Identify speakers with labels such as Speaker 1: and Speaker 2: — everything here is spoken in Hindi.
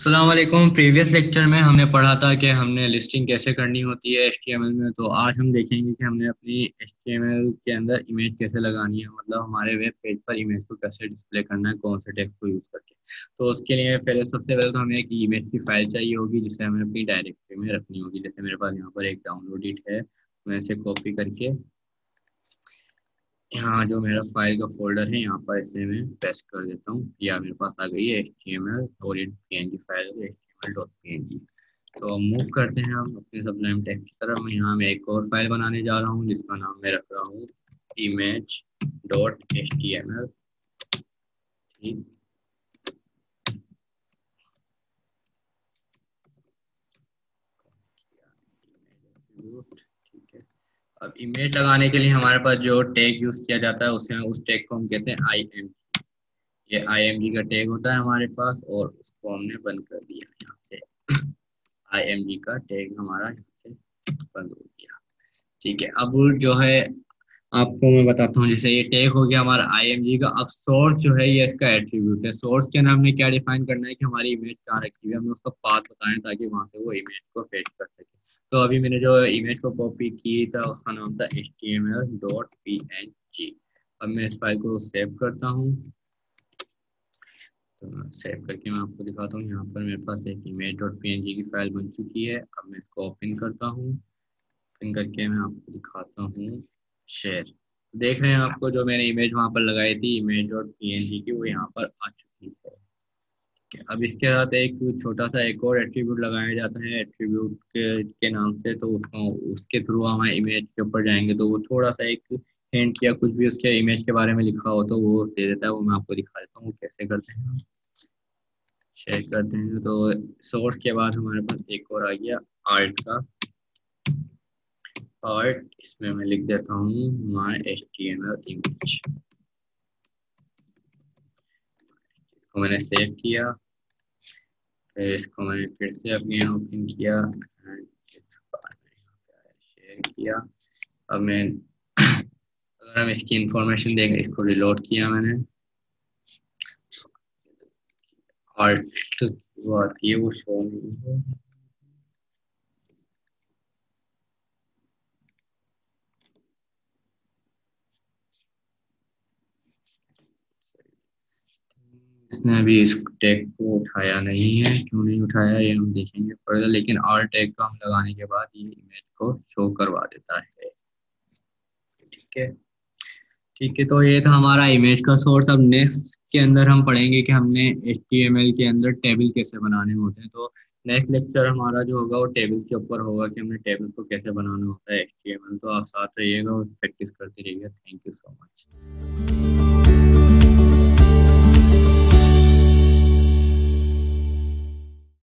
Speaker 1: अस्सलाम वालेकुम। प्रीवियस लेक्चर में हमने पढ़ा था कि हमने लिस्टिंग कैसे करनी होती है एचटीएमएल में। तो आज हम देखेंगे कि हमने अपनी एचटीएमएल के अंदर इमेज कैसे लगानी है, मतलब हमारे वेब पेज पर इमेज को कैसे डिस्प्ले करना है, कौन से टेक्स्ट को यूज़ करके। तो उसके लिए पहले सबसे पहले तो हमें एक इमेज की फाइल चाहिए होगी जिसे हमें अपनी डायरेक्टरी में रखनी होगी। जैसे मेरे पास यहाँ पर एक डाउनलोडेड है, मैं इसे कॉपी करके यहाँ जो मेरा फाइल का फोल्डर है यहाँ पर इसे मैं पेस्ट कर देता हूँ। या मेरे पास आ गई है HTML और ये PNG फाइल है HTML.png। तो मूव करते हैं हम अपने सबलाइम टेक्स्ट की तरफ। मैं एक और फाइल बनाने जा रहा हूँ जिसका नाम मैं रख रहा हूँ image.html। ठीक, ठीक है। अब इमेज लगाने के लिए हमारे पास जो टैग यूज किया जाता है उस टैग को हम कहते हैं IMG। ये IMG का टैग होता है हमारे पास और उसको हमने बंद कर दिया यहाँ से। IMG का टैग हमारा यहाँ से बंद हो गया। ठीक है, अब जो है आपको मैं बताता हूँ। जैसे ये टैग हो गया हमारा IMG का। अब सोर्स जो है ये इसका एट्रीब्यूट है। सोर्स के नाम में क्या डिफाइन करना है कि हमारी इमेज कहाँ रखी हुई है, हमने उसका पाथ बताया ताकि वहां से वो इमेज को फेच कर सके। तो अभी मैंने जो इमेज को कॉपी की था उसका नाम था HTML.png। अब मैं इस फाइल को सेव करता हूँ। तो सेव करके मैं आपको दिखाता हूँ। यहाँ पर मेरे पास एक image.png की फाइल बन चुकी है। अब मैं इसको ओपन करता हूँ। ओपन करके मैं आपको दिखाता हूँ शेयर। देख रहे हैं आपको जो मैंने इमेज वहाँ पर लगाई थी image.png की, वो यहाँ पर आ चुकी है। ठीक है, अब इसके साथ एक छोटा सा एक और एट्रीब्यूट लगाया जाता है एट्रीब्यूट के नाम से। तो उसको उसके थ्रू हम इमेज के ऊपर जाएंगे तो वो थोड़ा सा एक हिंट या कुछ भी उसके इमेज के बारे में लिखा हो तो वो दे देता है। वो मैं आपको दिखा देता हूँ वो कैसे करते हैं। शेयर करते हैं तो सोर्स के बाद हमारे पास एक और आ गया आर्ट का आर्ट। इसमें मैं लिख देता हूँ माय HTML इमेज। इसको मैंने सेव किया, फिर इसको मैंने फिर से अपने यहाँ ओपन किया and इसको शेयर किया। अब मैं अगर हम इसकी इंफॉर्मेशन देंगे, इसको रिलोड किया मैंने। आर्ट वो आती है, वो शो नहीं है। इसने अभी इस टैग को उठाया नहीं है, क्यों नहीं उठाया ये हम देखेंगे फर्दर। लेकिन आर टैग का हम लगाने के बाद ये इमेज को शो करवा देता है। ठीक है, ठीक है। तो ये था हमारा इमेज का सोर्स। अब नेक्स्ट के अंदर हम पढ़ेंगे कि हमने HTML के अंदर टेबल कैसे बनाने होते हैं। तो नेक्स्ट लेक्चर हमारा जो होगा वो टेबल्स के ऊपर होगा कि हमने टेबल्स को कैसे बनाना होता है HTML। तो आप साथ रहिएगा और प्रैक्टिस करते रहिएगा। Thank you so much.